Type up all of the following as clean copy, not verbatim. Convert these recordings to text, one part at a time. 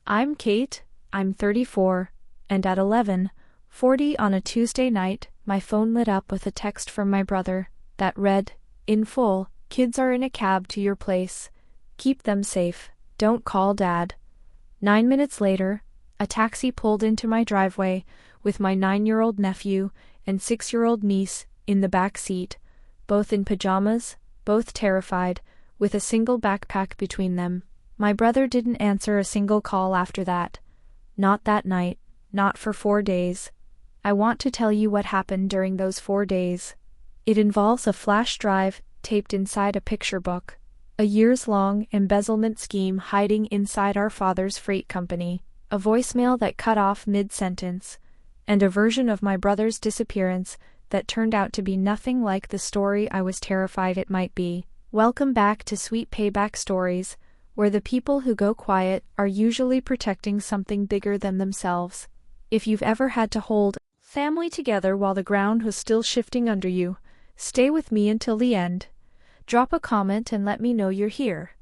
I'm Kate, I'm 34, and at 11:40 on a Tuesday night, my phone lit up with a text from my brother that read, in full, "Kids are in a cab to your place. Keep them safe. Don't call Dad." 9 minutes later, a taxi pulled into my driveway with my 9-year-old nephew and 6-year-old niece in the back seat, both in pajamas, both terrified, with a single backpack between them. My brother didn't answer a single call after that. Not that night, not for 4 days. I want to tell you what happened during those 4 days. It involves a flash drive taped inside a picture book, a years-long embezzlement scheme hiding inside our father's freight company, a voicemail that cut off mid-sentence, and a version of my brother's disappearance that turned out to be nothing like the story I was terrified it might be. Welcome back to Sweet Payback Stories, where the people who go quiet are usually protecting something bigger than themselves. If you've ever had to hold family together while the ground was still shifting under you, stay with me until the end. Drop a comment and let me know you're here.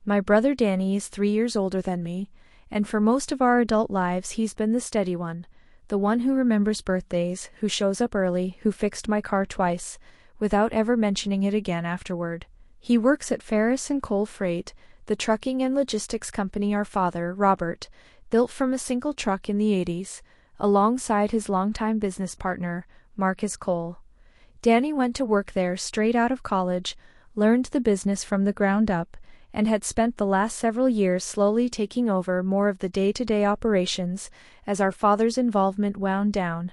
My brother Danny is 3 years older than me, and for most of our adult lives he's been the steady one, the one who remembers birthdays, who shows up early, who fixed my car twice, without ever mentioning it again afterward. He works at Ferris & Cole Freight, the trucking and logistics company our father, Robert, built from a single truck in the 80s, alongside his longtime business partner, Marcus Cole. Danny went to work there straight out of college, learned the business from the ground up, and had spent the last several years slowly taking over more of the day-to-day operations as our father's involvement wound down.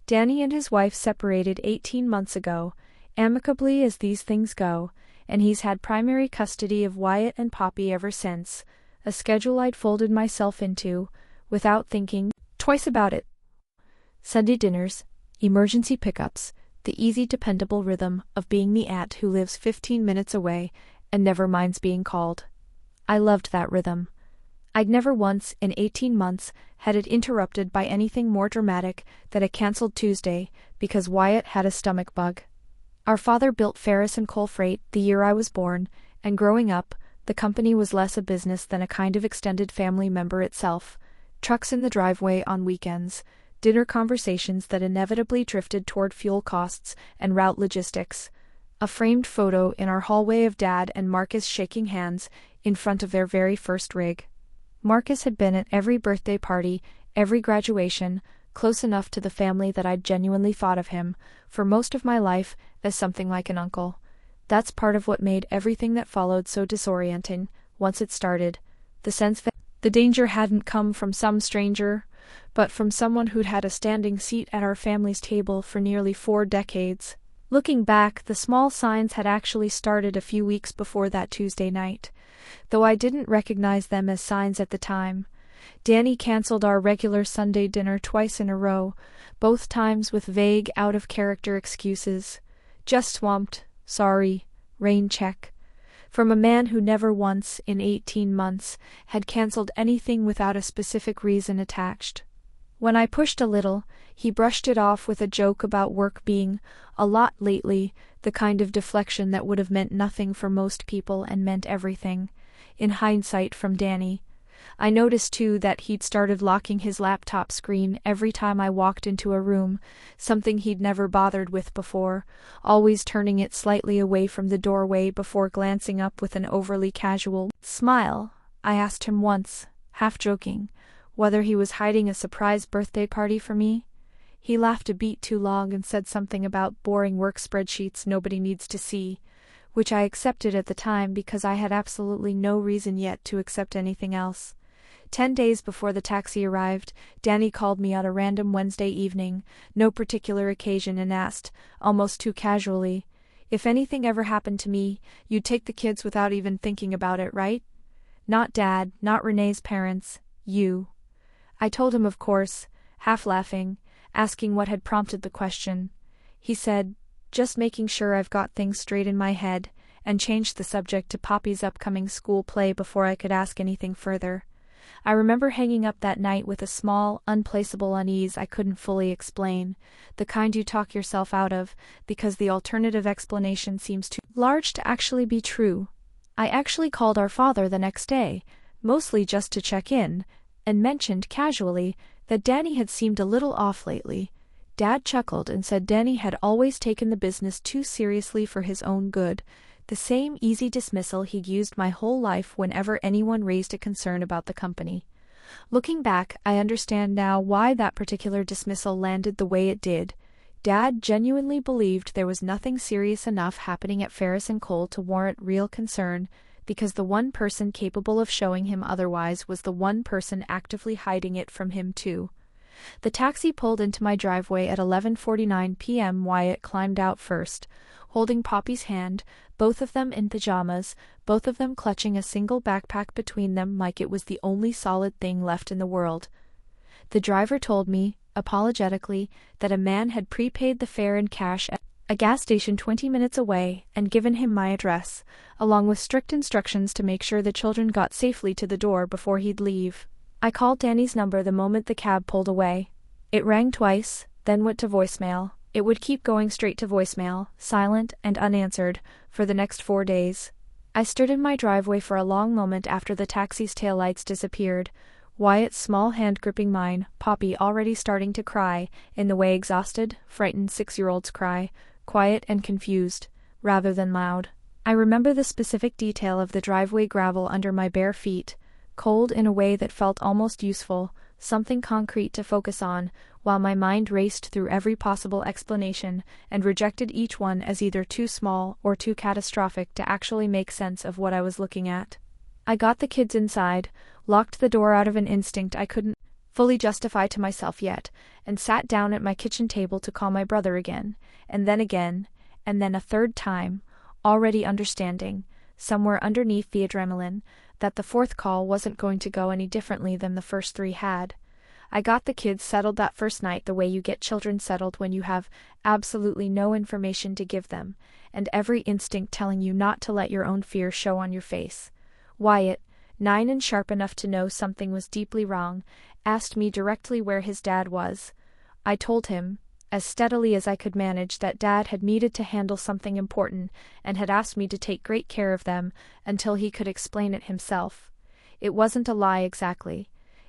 Danny and his wife separated 18 months ago, amicably as these things go, and he's had primary custody of Wyatt and Poppy ever since, a schedule I'd folded myself into, without thinking twice about it. Sunday dinners, emergency pickups, the easy dependable rhythm of being the aunt who lives 15 minutes away and never minds being called. I loved that rhythm. I'd never once, in 18 months, had it interrupted by anything more dramatic than a cancelled Tuesday because Wyatt had a stomach bug. Our father built Ferris & Cole Freight the year I was born, and growing up, the company was less a business than a kind of extended family member itself. Trucks in the driveway on weekends, dinner conversations that inevitably drifted toward fuel costs and route logistics. A framed photo in our hallway of Dad and Marcus shaking hands in front of their very first rig. Marcus had been at every birthday party, every graduation, close enough to the family that I'd genuinely thought of him, for most of my life, as something like an uncle. That's part of what made everything that followed so disorienting, once it started. The sense that the danger hadn't come from some stranger, but from someone who'd had a standing seat at our family's table for nearly 4 decades. Looking back, the small signs had actually started a few weeks before that Tuesday night, though I didn't recognize them as signs at the time. Danny canceled our regular Sunday dinner twice in a row, both times with vague, out-of-character excuses. Just swamped, sorry, rain check. From a man who never once, in 18 months, had canceled anything without a specific reason attached. When I pushed a little, he brushed it off with a joke about work being, a lot lately, the kind of deflection that would have meant nothing for most people and meant everything. In hindsight from Danny. I noticed too that he'd started locking his laptop screen every time I walked into a room, something he'd never bothered with before, always turning it slightly away from the doorway before glancing up with an overly casual smile. I asked him once, half joking, whether he was hiding a surprise birthday party for me. He laughed a beat too long and said something about boring work spreadsheets nobody needs to see, which I accepted at the time because I had absolutely no reason yet to accept anything else. 10 days before the taxi arrived, Danny called me on a random Wednesday evening, no particular occasion, and asked, almost too casually, if anything ever happened to me, you'd take the kids without even thinking about it, right? Not Dad, not Renee's parents, you. I told him, of course, half laughing, asking what had prompted the question. He said, just making sure I've got things straight in my head, and changed the subject to Poppy's upcoming school play before I could ask anything further. I remember hanging up that night with a small, unplaceable unease I couldn't fully explain, the kind you talk yourself out of, because the alternative explanation seems too large to actually be true. I actually called our father the next day, mostly just to check in, and mentioned casually that Danny had seemed a little off lately. Dad chuckled and said Danny had always taken the business too seriously for his own good, the same easy dismissal he'd used my whole life whenever anyone raised a concern about the company. Looking back, I understand now why that particular dismissal landed the way it did. Dad genuinely believed there was nothing serious enough happening at Ferris & Cole to warrant real concern, because the one person capable of showing him otherwise was the one person actively hiding it from him too. The taxi pulled into my driveway at 11:49 p.m. Wyatt climbed out first, holding Poppy's hand, both of them in pajamas, both of them clutching a single backpack between them like it was the only solid thing left in the world. The driver told me, apologetically, that a man had prepaid the fare in cash at a gas station 20 minutes away and given him my address, along with strict instructions to make sure the children got safely to the door before he'd leave. I called Danny's number the moment the cab pulled away. It rang twice, then went to voicemail. It would keep going straight to voicemail, silent and unanswered, for the next 4 days. I stood in my driveway for a long moment after the taxi's taillights disappeared, Wyatt's small hand gripping mine, Poppy already starting to cry, in the way exhausted, frightened 6-year-olds cry, quiet and confused, rather than loud. I remember the specific detail of the driveway gravel under my bare feet, cold in a way that felt almost useful, something concrete to focus on, while my mind raced through every possible explanation and rejected each one as either too small or too catastrophic to actually make sense of what I was looking at. I got the kids inside, locked the door out of an instinct I couldn't fully justify to myself yet, and sat down at my kitchen table to call my brother again, and then a third time, already understanding, somewhere underneath the adrenaline, that the fourth call wasn't going to go any differently than the first 3 had. I got the kids settled that first night the way you get children settled when you have absolutely no information to give them, and every instinct telling you not to let your own fear show on your face. Wyatt, 9 and sharp enough to know something was deeply wrong, asked me directly where his dad was. I told him, as steadily as I could manage, that Dad had needed to handle something important and had asked me to take great care of them until he could explain it himself. It wasn't a lie exactly.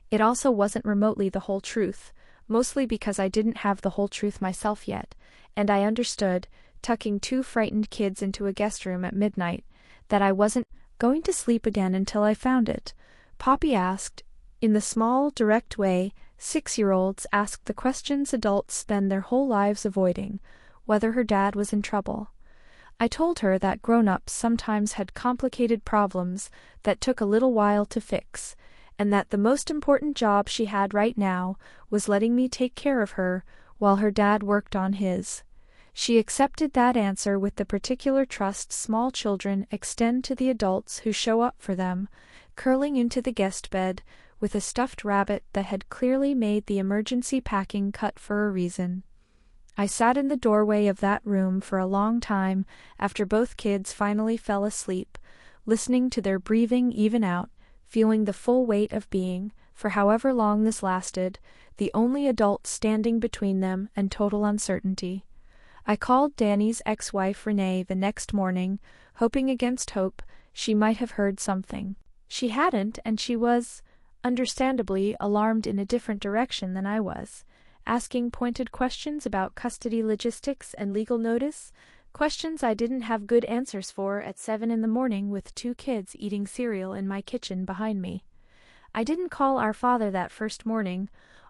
It also wasn't remotely the whole truth, mostly because I didn't have the whole truth myself yet, and I understood, tucking 2 frightened kids into a guest room at midnight, that I wasn't going to sleep again until I found it. Poppy asked, in the small, direct way 6-year-olds ask the questions adults spend their whole lives avoiding, whether her dad was in trouble. I told her that grown-ups sometimes had complicated problems that took a little while to fix, and that the most important job she had right now was letting me take care of her while her dad worked on his. She accepted that answer with the particular trust small children extend to the adults who show up for them, curling into the guest bed with a stuffed rabbit that had clearly made the emergency packing cut for a reason. I sat in the doorway of that room for a long time after both kids finally fell asleep, listening to their breathing even out, feeling the full weight of being, for however long this lasted, the only adult standing between them and total uncertainty. I called Danny's ex-wife Renee the next morning, hoping against hope she might have heard something. She hadn't, and she was, understandably, alarmed in a different direction than I was, asking pointed questions about custody logistics and legal notice, questions I didn't have good answers for at 7 in the morning with 2 kids eating cereal in my kitchen behind me. I didn't call our father that first morning,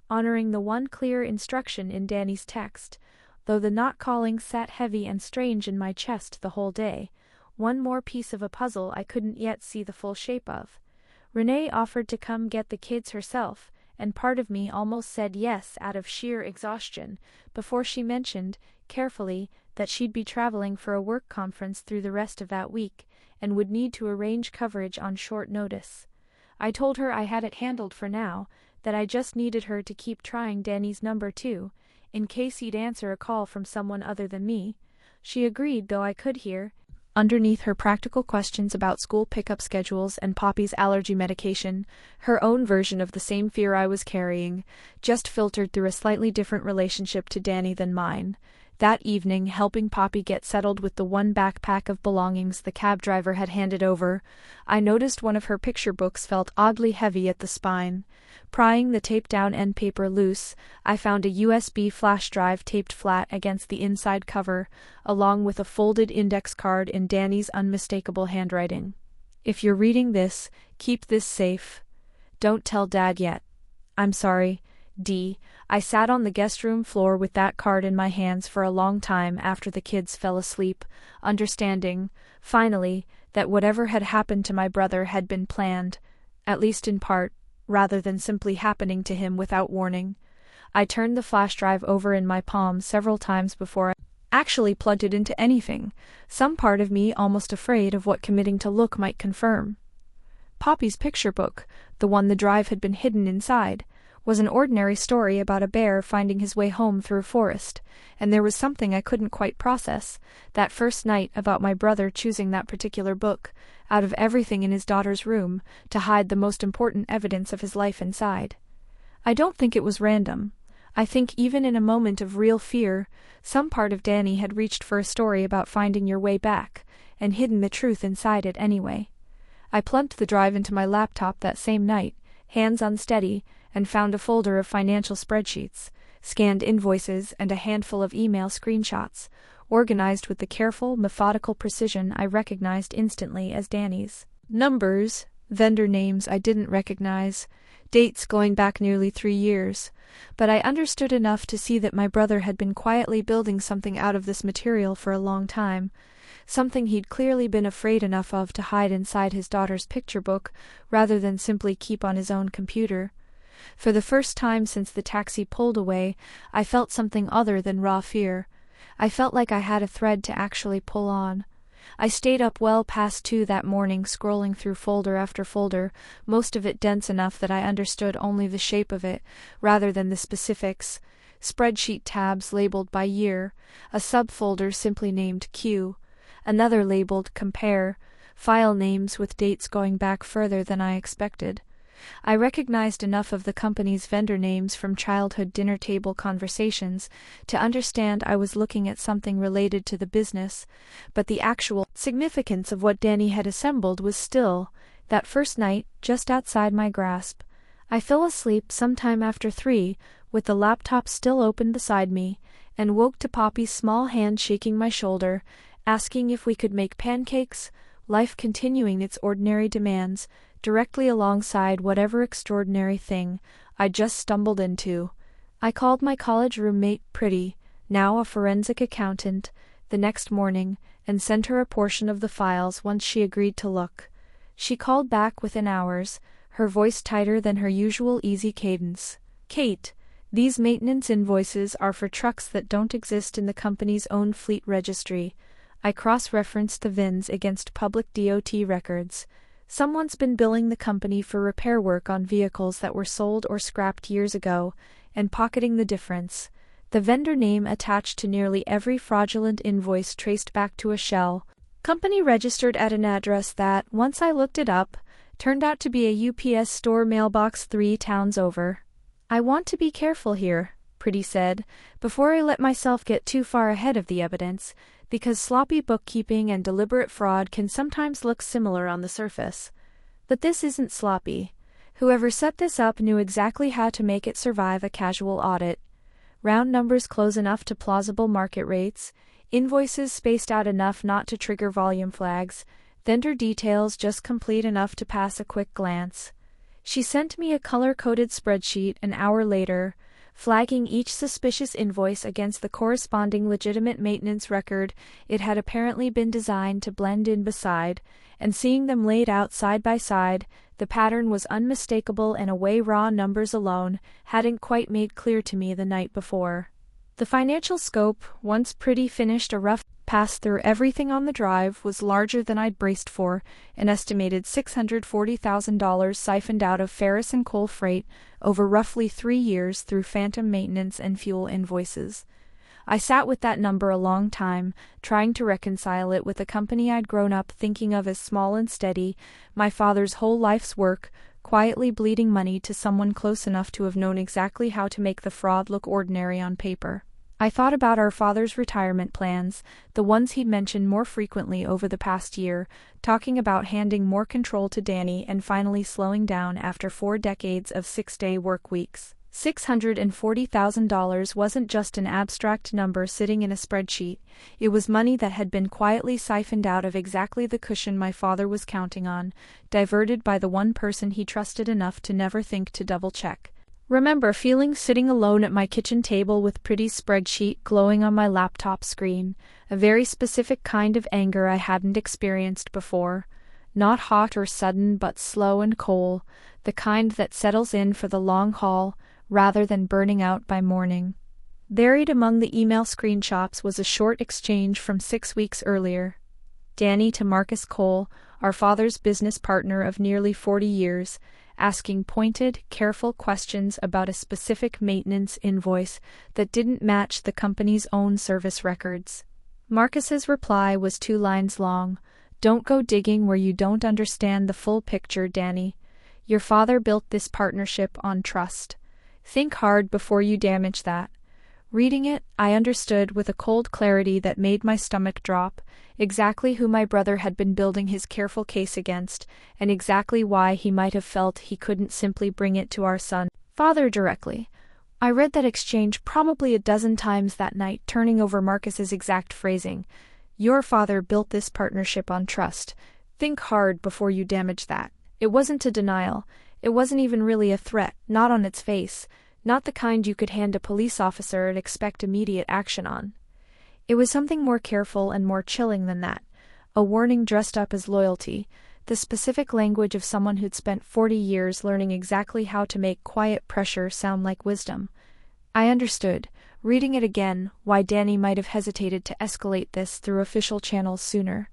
honoring the one clear instruction in Danny's text, though the not calling sat heavy and strange in my chest the whole day, one more piece of a puzzle I couldn't yet see the full shape of. Renee offered to come get the kids herself, and part of me almost said yes out of sheer exhaustion, before she mentioned, carefully, that she'd be traveling for a work conference through the rest of that week, and would need to arrange coverage on short notice. I told her I had it handled for now, that I just needed her to keep trying Danny's number too, in case he'd answer a call from someone other than me. She agreed, though I could hear, underneath her practical questions about school pickup schedules and Poppy's allergy medication, her own version of the same fear I was carrying, just filtered through a slightly different relationship to Danny than mine. That evening, helping Poppy get settled with the one backpack of belongings the cab driver had handed over, I noticed one of her picture books felt oddly heavy at the spine. Prying the tape-down end paper loose, I found a USB flash drive taped flat against the inside cover, along with a folded index card in Danny's unmistakable handwriting. "If you're reading this, keep this safe. Don't tell Dad yet. I'm sorry, D." I sat on the guest room floor with that card in my hands for a long time after the kids fell asleep, understanding, finally, that whatever had happened to my brother had been planned, at least in part, rather than simply happening to him without warning. I turned the flash drive over in my palm several times before I actually plugged it into anything, some part of me almost afraid of what committing to look might confirm. Poppy's picture book, the one the drive had been hidden inside, was an ordinary story about a bear finding his way home through a forest, and there was something I couldn't quite process, that first night, about my brother choosing that particular book, out of everything in his daughter's room, to hide the most important evidence of his life inside. I don't think it was random. I think even in a moment of real fear, some part of Danny had reached for a story about finding your way back, and hidden the truth inside it anyway. I plugged the drive into my laptop that same night, hands unsteady, and found a folder of financial spreadsheets, scanned invoices, and a handful of email screenshots, organized with the careful, methodical precision I recognized instantly as Danny's. Numbers, vendor names I didn't recognize, dates going back nearly 3 years, but I understood enough to see that my brother had been quietly building something out of this material for a long time, something he'd clearly been afraid enough of to hide inside his daughter's picture book rather than simply keep on his own computer. For the first time since the taxi pulled away, I felt something other than raw fear. I felt like I had a thread to actually pull on. I stayed up well past 2 that morning, scrolling through folder after folder, most of it dense enough that I understood only the shape of it, rather than the specifics. Spreadsheet tabs labeled by year, a subfolder simply named Q, another labeled Compare, file names with dates going back further than I expected. I recognized enough of the company's vendor names from childhood dinner table conversations to understand I was looking at something related to the business, but the actual significance of what Danny had assembled was still, that first night, just outside my grasp. I fell asleep sometime after 3, with the laptop still open beside me, and woke to Poppy's small hand shaking my shoulder, asking if we could make pancakes, life continuing its ordinary demands, directly alongside whatever extraordinary thing I just stumbled into. I called my college roommate, Pretty, now a forensic accountant, the next morning, and sent her a portion of the files once she agreed to look. She called back within hours, her voice tighter than her usual easy cadence. "Kate, these maintenance invoices are for trucks that don't exist in the company's own fleet registry." I cross-referenced the VINs against public DOT records. Someone's been billing the company for repair work on vehicles that were sold or scrapped years ago, and pocketing the difference. The vendor name attached to nearly every fraudulent invoice traced back to a shell company registered at an address that, once I looked it up, turned out to be a UPS store mailbox 3 towns over. "I want to be careful here," Pretty said, "before I let myself get too far ahead of the evidence, because sloppy bookkeeping and deliberate fraud can sometimes look similar on the surface. But this isn't sloppy. Whoever set this up knew exactly how to make it survive a casual audit. Round numbers close enough to plausible market rates, invoices spaced out enough not to trigger volume flags, vendor details just complete enough to pass a quick glance." She sent me a color-coded spreadsheet an hour later, flagging each suspicious invoice against the corresponding legitimate maintenance record it had apparently been designed to blend in beside, and seeing them laid out side by side, the pattern was unmistakable in a way raw numbers alone hadn't quite made clear to me the night before. The financial scope, once Pretty finished a rough pass through everything on the drive, was larger than I'd braced for, an estimated $640,000 siphoned out of Ferris and coal freight over roughly 3 years through phantom maintenance and fuel invoices. I sat with that number a long time, trying to reconcile it with a company I'd grown up thinking of as small and steady, my father's whole life's work, quietly bleeding money to someone close enough to have known exactly how to make the fraud look ordinary on paper. I thought about our father's retirement plans, the ones he'd mentioned more frequently over the past year, talking about handing more control to Danny and finally slowing down after 4 decades of 6-day work weeks. $640,000 wasn't just an abstract number sitting in a spreadsheet, it was money that had been quietly siphoned out of exactly the cushion my father was counting on, diverted by the one person he trusted enough to never think to double-check. Remember feeling sitting alone at my kitchen table with Pretty's spreadsheet glowing on my laptop screen, a very specific kind of anger I hadn't experienced before. Not hot or sudden but slow and cold, the kind that settles in for the long haul, rather than burning out by morning. Buried among the email screenshots was a short exchange from 6 weeks earlier. Danny to Marcus Cole, our father's business partner of nearly 40 years, asking pointed, careful questions about a specific maintenance invoice that didn't match the company's own service records. Marcus's reply was 2 lines long. "Don't go digging where you don't understand the full picture, Danny. Your father built this partnership on trust. Think hard before you damage that." Reading it, I understood with a cold clarity that made my stomach drop, exactly who my brother had been building his careful case against, and exactly why he might have felt he couldn't simply bring it to our son, father directly. I read that exchange probably a dozen times that night, turning over Marcus's exact phrasing. "Your father built this partnership on trust. Think hard before you damage that." It wasn't a denial. It wasn't even really a threat, not on its face. Not the kind you could hand a police officer and expect immediate action on. It was something more careful and more chilling than that, a warning dressed up as loyalty, the specific language of someone who'd spent 40 years learning exactly how to make quiet pressure sound like wisdom. I understood, reading it again, why Danny might have hesitated to escalate this through official channels sooner.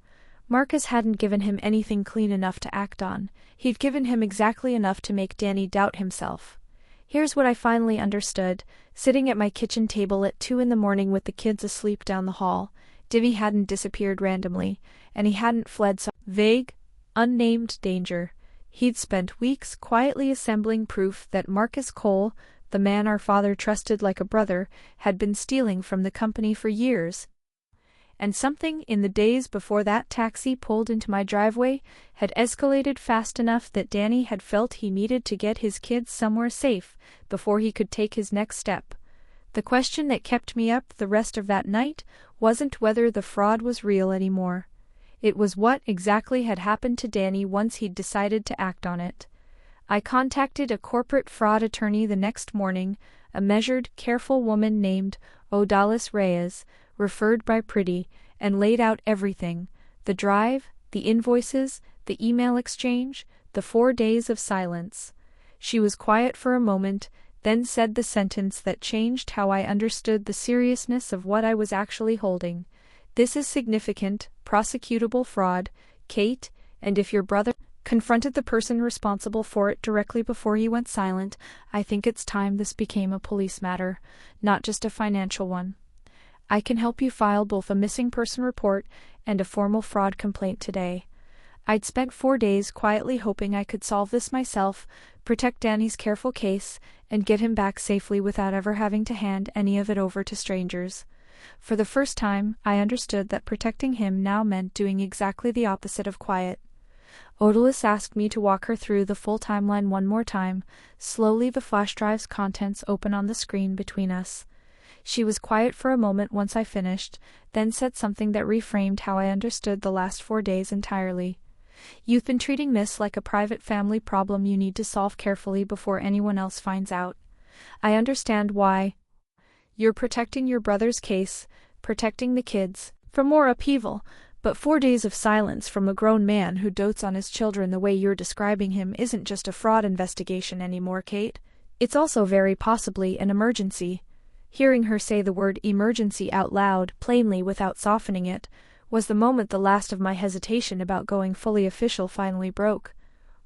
Marcus hadn't given him anything clean enough to act on, he'd given him exactly enough to make Danny doubt himself. Here's what I finally understood, sitting at my kitchen table at 2 in the morning with the kids asleep down the hall. Divvy hadn't disappeared randomly, and he hadn't fled some vague, unnamed danger. He'd spent weeks quietly assembling proof that Marcus Cole, the man our father trusted like a brother, had been stealing from the company for years. And something in the days before that taxi pulled into my driveway had escalated fast enough that Danny had felt he needed to get his kids somewhere safe before he could take his next step. The question that kept me up the rest of that night wasn't whether the fraud was real anymore. It was what exactly had happened to Danny once he'd decided to act on it. I contacted a corporate fraud attorney the next morning, a measured, careful woman named Odalis Reyes, referred by Pretty, and laid out everything: the drive, the invoices, the email exchange, the 4 days of silence. She was quiet for a moment, then said the sentence that changed how I understood the seriousness of what I was actually holding. "This is significant, prosecutable fraud, Kate, and if your brother confronted the person responsible for it directly before he went silent, I think it's time this became a police matter, not just a financial one. I can help you file both a missing person report and a formal fraud complaint today." I'd spent 4 days quietly hoping I could solve this myself, protect Danny's careful case, and get him back safely without ever having to hand any of it over to strangers. For the first time, I understood that protecting him now meant doing exactly the opposite of quiet. Odalis asked me to walk her through the full timeline one more time, slowly, the flash drive's contents open on the screen between us. She was quiet for a moment once I finished, then said something that reframed how I understood the last 4 days entirely. "You've been treating this like a private family problem you need to solve carefully before anyone else finds out. I understand why. You're protecting your brother's case, protecting the kids, from more upheaval, but 4 days of silence from a grown man who dotes on his children the way you're describing him isn't just a fraud investigation anymore, Kate. It's also very possibly an emergency." Hearing her say the word emergency out loud, plainly without softening it, was the moment the last of my hesitation about going fully official finally broke.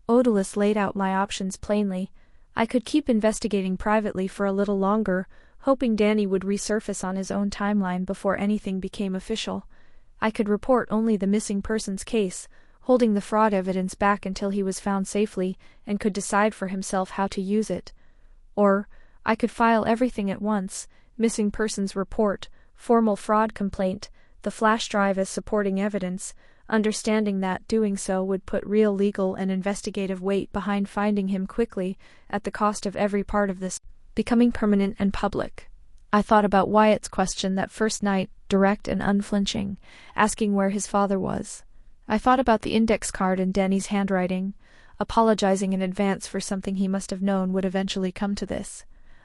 Odalis laid out my options plainly. I could keep investigating privately for a little longer, hoping Danny would resurface on his own timeline before anything became official. I could report only the missing persons case, holding the fraud evidence back until he was found safely and could decide for himself how to use it. Or I could file everything at once, missing persons report, formal fraud complaint, the flash drive as supporting evidence, understanding that doing so would put real legal and investigative weight behind finding him quickly, at the cost of every part of this becoming permanent and public. I thought about Wyatt's question that first night, direct and unflinching, asking where his father was. I thought about the index card in Danny's handwriting, apologizing in advance for something he must have known would eventually come to this.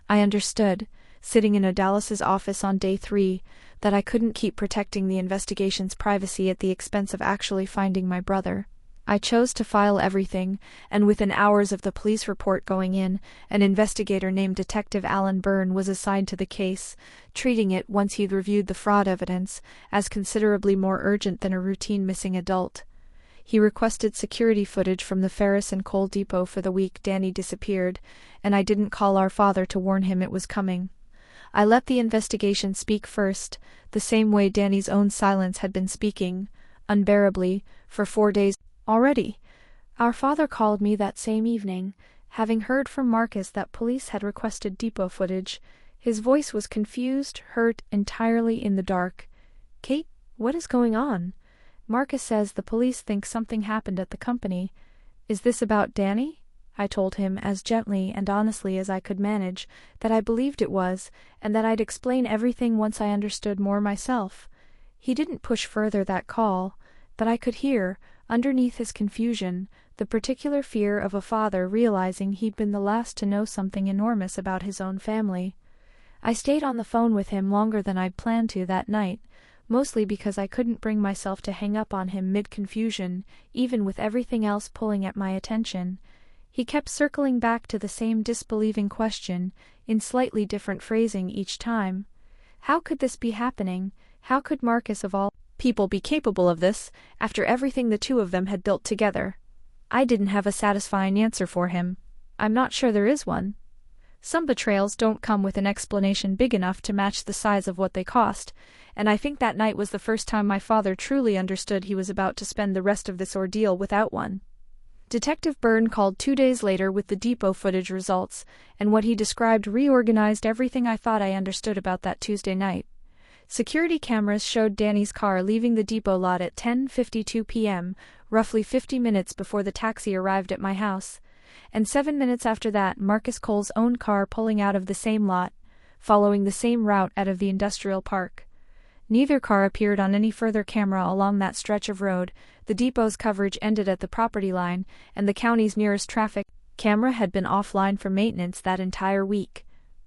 I understood, sitting in Dallas's office on day 3, that I couldn't keep protecting the investigation's privacy at the expense of actually finding my brother. I chose to file everything, and within hours of the police report going in, an investigator named Detective Alan Byrne was assigned to the case, treating it, once he'd reviewed the fraud evidence, as considerably more urgent than a routine missing adult. He requested security footage from the Ferris and Coal Depot for the week Danny disappeared, and I didn't call our father to warn him it was coming. I let the investigation speak first, the same way Danny's own silence had been speaking, unbearably, for 4 days already. Our father called me that same evening, having heard from Marcus that police had requested depot footage. His voice was confused, hurt, entirely in the dark. "Kate, what is going on? Marcus says the police think something happened at the company. Is this about Danny?" I told him, as gently and honestly as I could manage, that I believed it was, and that I'd explain everything once I understood more myself. He didn't push further that call, but I could hear, underneath his confusion, the particular fear of a father realizing he'd been the last to know something enormous about his own family. I stayed on the phone with him longer than I'd planned to that night, mostly because I couldn't bring myself to hang up on him mid-confusion, even with everything else pulling at my attention. He kept circling back to the same disbelieving question, in slightly different phrasing each time. How could this be happening? How could Marcus of all people be capable of this, after everything the two of them had built together? I didn't have a satisfying answer for him. I'm not sure there is one. Some betrayals don't come with an explanation big enough to match the size of what they cost, and I think that night was the first time my father truly understood he was about to spend the rest of this ordeal without one. Detective Byrne called 2 days later with the depot footage results, and what he described reorganized everything I thought I understood about that Tuesday night. Security cameras showed Danny's car leaving the depot lot at 10:52 p.m., roughly 50 minutes before the taxi arrived at my house, and 7 minutes after that Marcus Cole's own car pulling out of the same lot, following the same route out of the industrial park. Neither car appeared on any further camera along that stretch of road. The depot's coverage ended at the property line, and the county's nearest traffic camera had been offline for maintenance that entire week.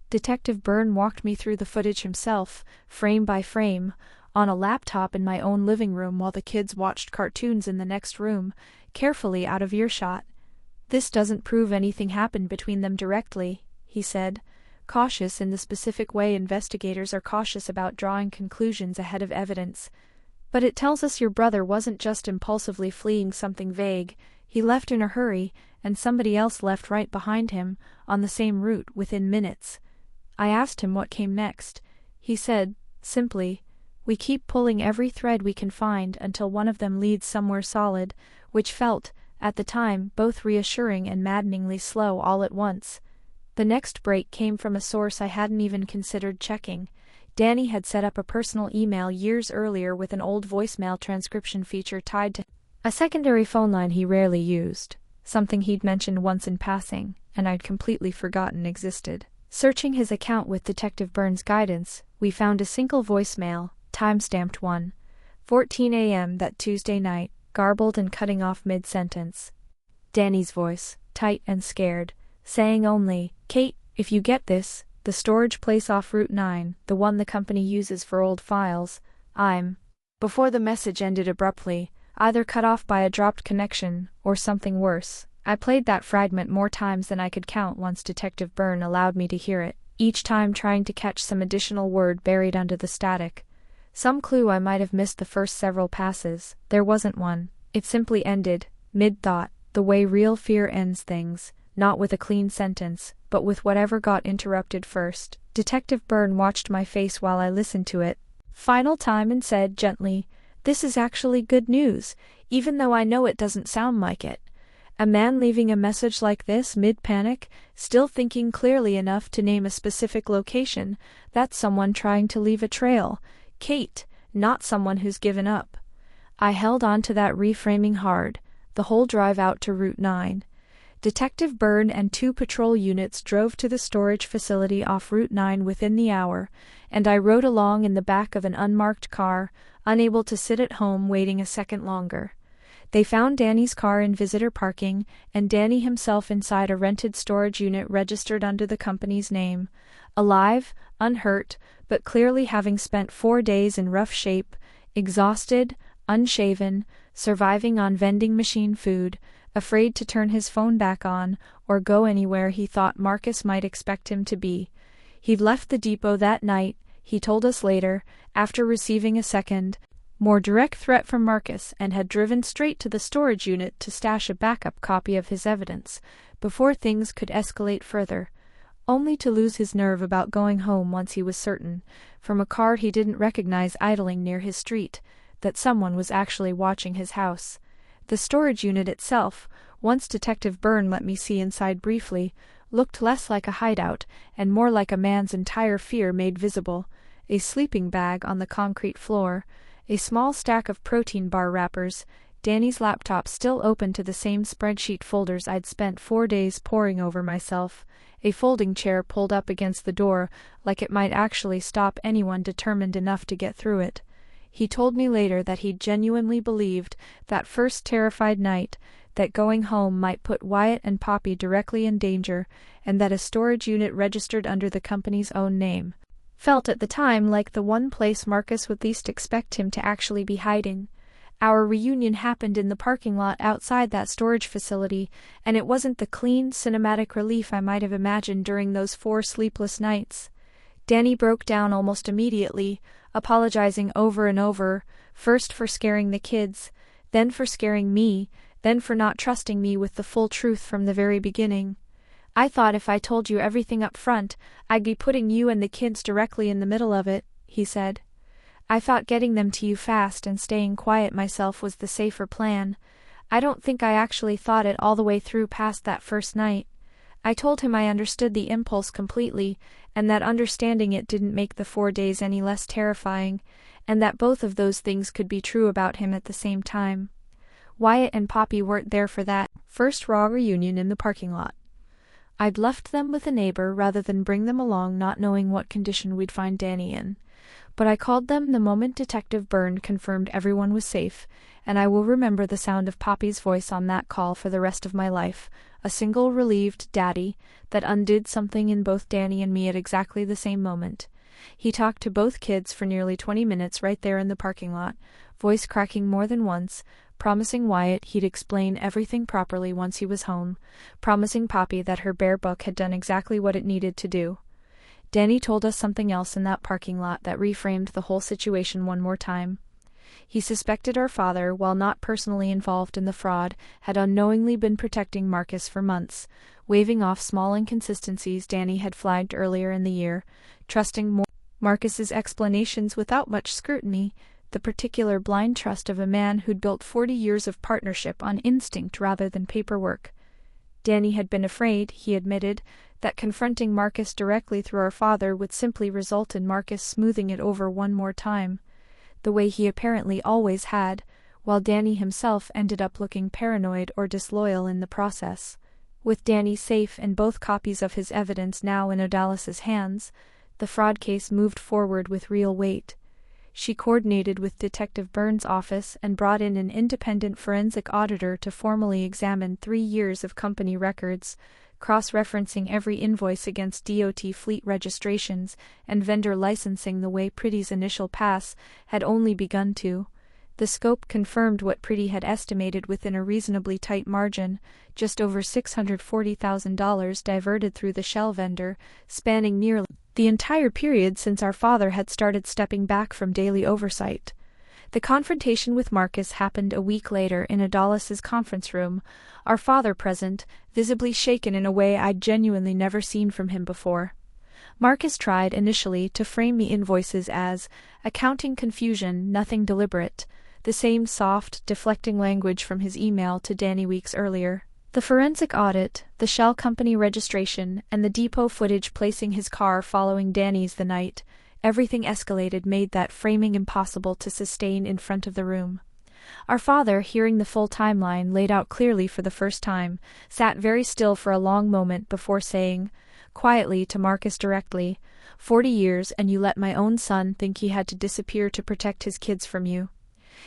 Detective Byrne walked me through the footage himself, frame by frame, on a laptop in my own living room while the kids watched cartoons in the next room, carefully out of earshot. "This doesn't prove anything happened between them directly," he said, cautious in the specific way investigators are cautious about drawing conclusions ahead of evidence. "But it tells us your brother wasn't just impulsively fleeing something vague. He left in a hurry, and somebody else left right behind him, on the same route, within minutes." I asked him what came next. He said, simply, "We keep pulling every thread we can find until one of them leads somewhere solid," which felt, at the time, both reassuring and maddeningly slow all at once. The next break came from a source I hadn't even considered checking. Danny had set up a personal email years earlier with an old voicemail transcription feature tied to a secondary phone line he rarely used, something he'd mentioned once in passing, and I'd completely forgotten existed. Searching his account with Detective Byrne's guidance, we found a single voicemail, time-stamped 1:14 a.m. that Tuesday night, garbled and cutting off mid-sentence. Danny's voice, tight and scared, saying only, "Kate, if you get this, the storage place off Route 9, the one the company uses for old files, I'm..." Before the message ended abruptly, either cut off by a dropped connection, or something worse. I played that fragment more times than I could count once Detective Byrne allowed me to hear it, each time trying to catch some additional word buried under the static. Some clue I might have missed the first several passes. There wasn't one. It simply ended, mid-thought, the way real fear ends things, not with a clean sentence, but with whatever got interrupted first. Detective Byrne watched my face while I listened to it, final time, and said gently, "This is actually good news, even though I know it doesn't sound like it. A man leaving a message like this mid-panic, still thinking clearly enough to name a specific location. That's someone trying to leave a trail. Kate, not someone who's given up. I held on to that reframing hard, the whole drive out to Route 9. Detective Byrne and 2 patrol units drove to the storage facility off Route 9 within the hour, and I rode along in the back of an unmarked car, unable to sit at home waiting a second longer. They found Danny's car in visitor parking, and Danny himself inside a rented storage unit registered under the company's name. Alive, unhurt, but clearly having spent 4 days in rough shape, exhausted, unshaven, surviving on vending machine food, afraid to turn his phone back on, or go anywhere he thought Marcus might expect him to be. He'd left the depot that night, he told us later, after receiving a second, more direct threat from Marcus, and had driven straight to the storage unit to stash a backup copy of his evidence, before things could escalate further, only to lose his nerve about going home once he was certain, from a car he didn't recognize idling near his street, that someone was actually watching his house. The storage unit itself, once Detective Byrne let me see inside briefly, looked less like a hideout and more like a man's entire fear made visible. A sleeping bag on the concrete floor, a small stack of protein bar wrappers, Danny's laptop still open to the same spreadsheet folders I'd spent 4 days poring over myself, a folding chair pulled up against the door like it might actually stop anyone determined enough to get through it. He told me later that he genuinely believed, that first terrified night, that going home might put Wyatt and Poppy directly in danger, and that a storage unit registered under the company's own name felt at the time like the one place Marcus would least expect him to actually be hiding. Our reunion happened in the parking lot outside that storage facility, and it wasn't the clean, cinematic relief I might have imagined during those 4 sleepless nights. Danny broke down almost immediately, apologizing over and over, first for scaring the kids, then for scaring me, then for not trusting me with the full truth from the very beginning. I thought if I told you everything up front, I'd be putting you and the kids directly in the middle of it, he said. I thought getting them to you fast and staying quiet myself was the safer plan. I don't think I actually thought it all the way through past that first night. I told him I understood the impulse completely, and that understanding it didn't make the 4 days any less terrifying, and that both of those things could be true about him at the same time. Wyatt and Poppy weren't there for that first raw reunion in the parking lot. I'd left them with a neighbor rather than bring them along, not knowing what condition we'd find Danny in. But I called them the moment Detective Byrne confirmed everyone was safe, and I will remember the sound of Poppy's voice on that call for the rest of my life, a single relieved "Daddy" that undid something in both Danny and me at exactly the same moment. He talked to both kids for nearly 20 minutes right there in the parking lot, voice cracking more than once, promising Wyatt he'd explain everything properly once he was home, promising Poppy that her bear book had done exactly what it needed to do. Danny told us something else in that parking lot that reframed the whole situation one more time. He suspected our father, while not personally involved in the fraud, had unknowingly been protecting Marcus for months, waving off small inconsistencies Danny had flagged earlier in the year, trusting Marcus's explanations without much scrutiny, the particular blind trust of a man who'd built 40 years of partnership on instinct rather than paperwork. Danny had been afraid, he admitted, that confronting Marcus directly through our father would simply result in Marcus smoothing it over one more time, the way he apparently always had, while Danny himself ended up looking paranoid or disloyal in the process. With Danny safe and both copies of his evidence now in Odalis's hands, the fraud case moved forward with real weight. She coordinated with Detective Byrne's office and brought in an independent forensic auditor to formally examine 3 years of company records, cross-referencing every invoice against DOT fleet registrations and vendor licensing the way Pretty's initial pass had only begun to. The scope confirmed what Pretty had estimated within a reasonably tight margin, just over $640,000 diverted through the shell vendor, spanning nearly the entire period since our father had started stepping back from daily oversight. The confrontation with Marcus happened a week later in Odalis's conference room, our father present, visibly shaken in a way I'd genuinely never seen from him before. Marcus tried initially to frame the invoices as accounting confusion, nothing deliberate, the same soft, deflecting language from his email to Danny weeks earlier. The forensic audit, the shell company registration, and the depot footage placing his car following Danny's the night, everything escalated made that framing impossible to sustain in front of the room. Our father, hearing the full timeline laid out clearly for the first time, sat very still for a long moment before saying, quietly to Marcus directly, 40 years and you let my own son think he had to disappear to protect his kids from you.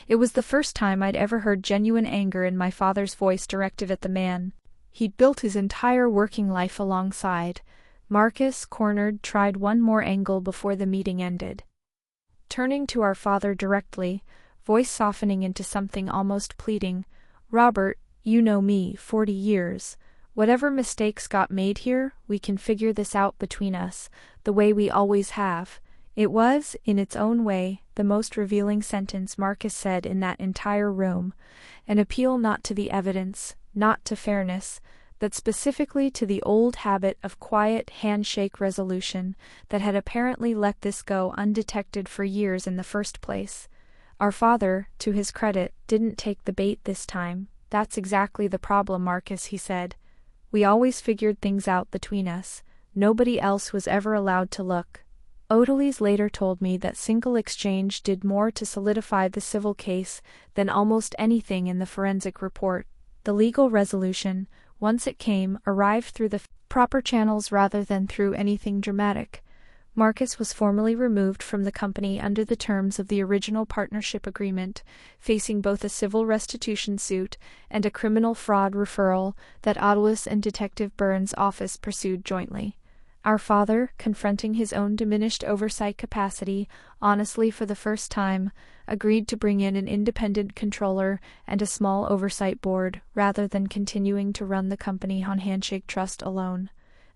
It was the first time I'd ever heard genuine anger in my father's voice directed at the man he'd built his entire working life alongside. Marcus, cornered, tried one more angle before the meeting ended. Turning to our father directly, voice softening into something almost pleading, Robert, you know me, 40 years. Whatever mistakes got made here, we can figure this out between us, the way we always have. It was, in its own way, the most revealing sentence Marcus said in that entire room, an appeal not to the evidence, not to fairness, but specifically to the old habit of quiet handshake resolution that had apparently let this go undetected for years in the first place. Our father, to his credit, didn't take the bait this time. That's exactly the problem, Marcus, he said. We always figured things out between us. Nobody else was ever allowed to look. Odalis later told me that single exchange did more to solidify the civil case than almost anything in the forensic report. The legal resolution, once it came, arrived through the proper channels rather than through anything dramatic. Marcus was formally removed from the company under the terms of the original partnership agreement, facing both a civil restitution suit and a criminal fraud referral that Odalis and Detective Burns' office pursued jointly. Our father, confronting his own diminished oversight capacity, honestly for the first time, agreed to bring in an independent controller and a small oversight board, rather than continuing to run the company on handshake trust alone.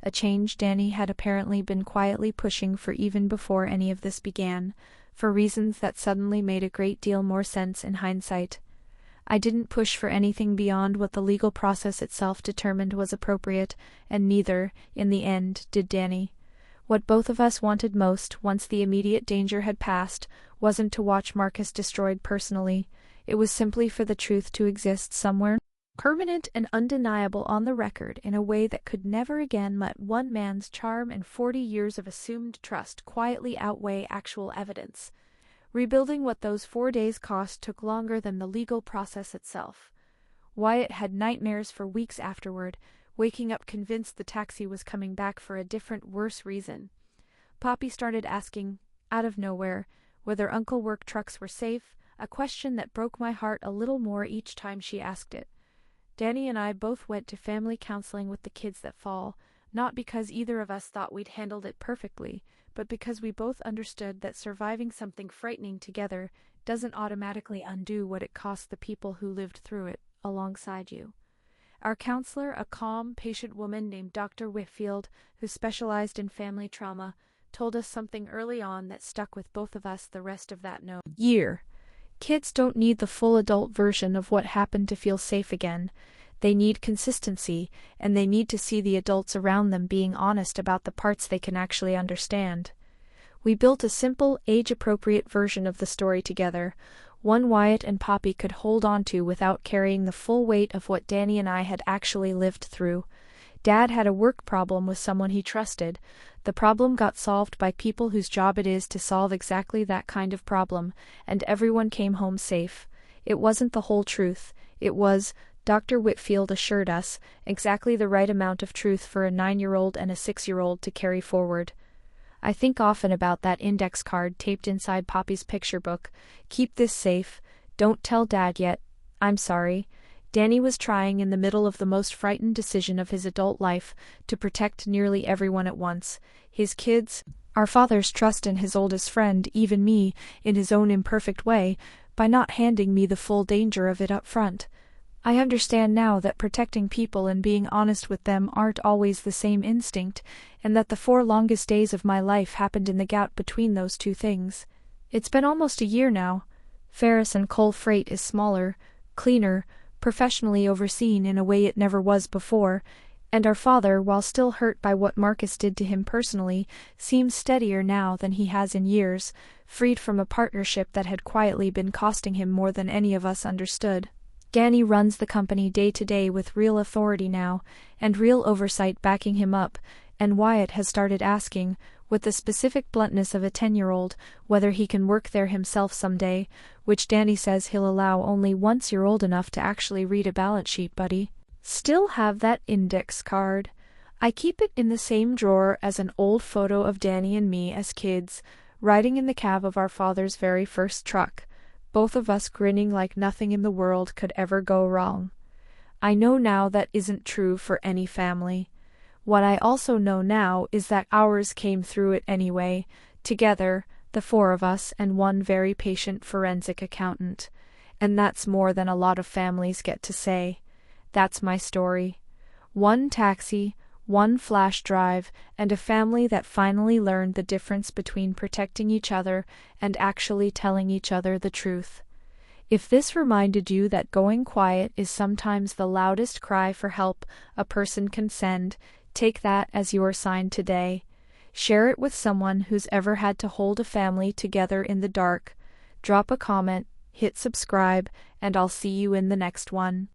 A change Danny had apparently been quietly pushing for even before any of this began, for reasons that suddenly made a great deal more sense in hindsight. I didn't push for anything beyond what the legal process itself determined was appropriate, and neither, in the end, did Danny. What both of us wanted most, once the immediate danger had passed, wasn't to watch Marcus destroyed personally. It was simply for the truth to exist somewhere, permanent and undeniable on the record in a way that could never again let one man's charm and 40 years of assumed trust quietly outweigh actual evidence. Rebuilding what those 4 days cost took longer than the legal process itself. Wyatt had nightmares for weeks afterward, waking up convinced the taxi was coming back for a different, worse reason. Poppy started asking, out of nowhere, whether Uncle Work trucks were safe, a question that broke my heart a little more each time she asked it. Danny and I both went to family counseling with the kids that fall, not because either of us thought we'd handled it perfectly, but because we both understood that surviving something frightening together doesn't automatically undo what it cost the people who lived through it alongside you. Our counselor, a calm, patient woman named Dr. Whitfield, who specialized in family trauma, told us something early on that stuck with both of us the rest of that year. Kids don't need the full adult version of what happened to feel safe again. They need consistency, and they need to see the adults around them being honest about the parts they can actually understand. We built a simple, age-appropriate version of the story together, one Wyatt and Poppy could hold on to without carrying the full weight of what Danny and I had actually lived through. Dad had a work problem with someone he trusted. The problem got solved by people whose job it is to solve exactly that kind of problem, and everyone came home safe. It wasn't the whole truth. It was, Dr. Whitfield assured us, exactly the right amount of truth for a 9-year-old and a 6-year-old to carry forward. I think often about that index card taped inside Poppy's picture book. Keep this safe. Don't tell Dad yet. I'm sorry. Danny was trying in the middle of the most frightened decision of his adult life to protect nearly everyone at once. His kids, our father's trust in his oldest friend, even me, in his own imperfect way, by not handing me the full danger of it up front. I understand now that protecting people and being honest with them aren't always the same instinct, and that the 4 longest days of my life happened in the gap between those two things. It's been almost a year now. Ferris and Coal Freight is smaller, cleaner, professionally overseen in a way it never was before, and our father, while still hurt by what Marcus did to him personally, seems steadier now than he has in years, freed from a partnership that had quietly been costing him more than any of us understood. Danny runs the company day to day with real authority now, and real oversight backing him up, and Wyatt has started asking, with the specific bluntness of a 10-year-old, whether he can work there himself someday, which Danny says he'll allow only once you're old enough to actually read a balance sheet, buddy. Still have that index card. I keep it in the same drawer as an old photo of Danny and me as kids, riding in the cab of our father's very first truck, both of us grinning like nothing in the world could ever go wrong. I know now that isn't true for any family. What I also know now is that ours came through it anyway, together, the four of us and one very patient forensic accountant. And that's more than a lot of families get to say. That's my story. One taxi, one flash drive, and a family that finally learned the difference between protecting each other and actually telling each other the truth. If this reminded you that going quiet is sometimes the loudest cry for help a person can send, take that as your sign today. Share it with someone who's ever had to hold a family together in the dark. Drop a comment, hit subscribe, and I'll see you in the next one.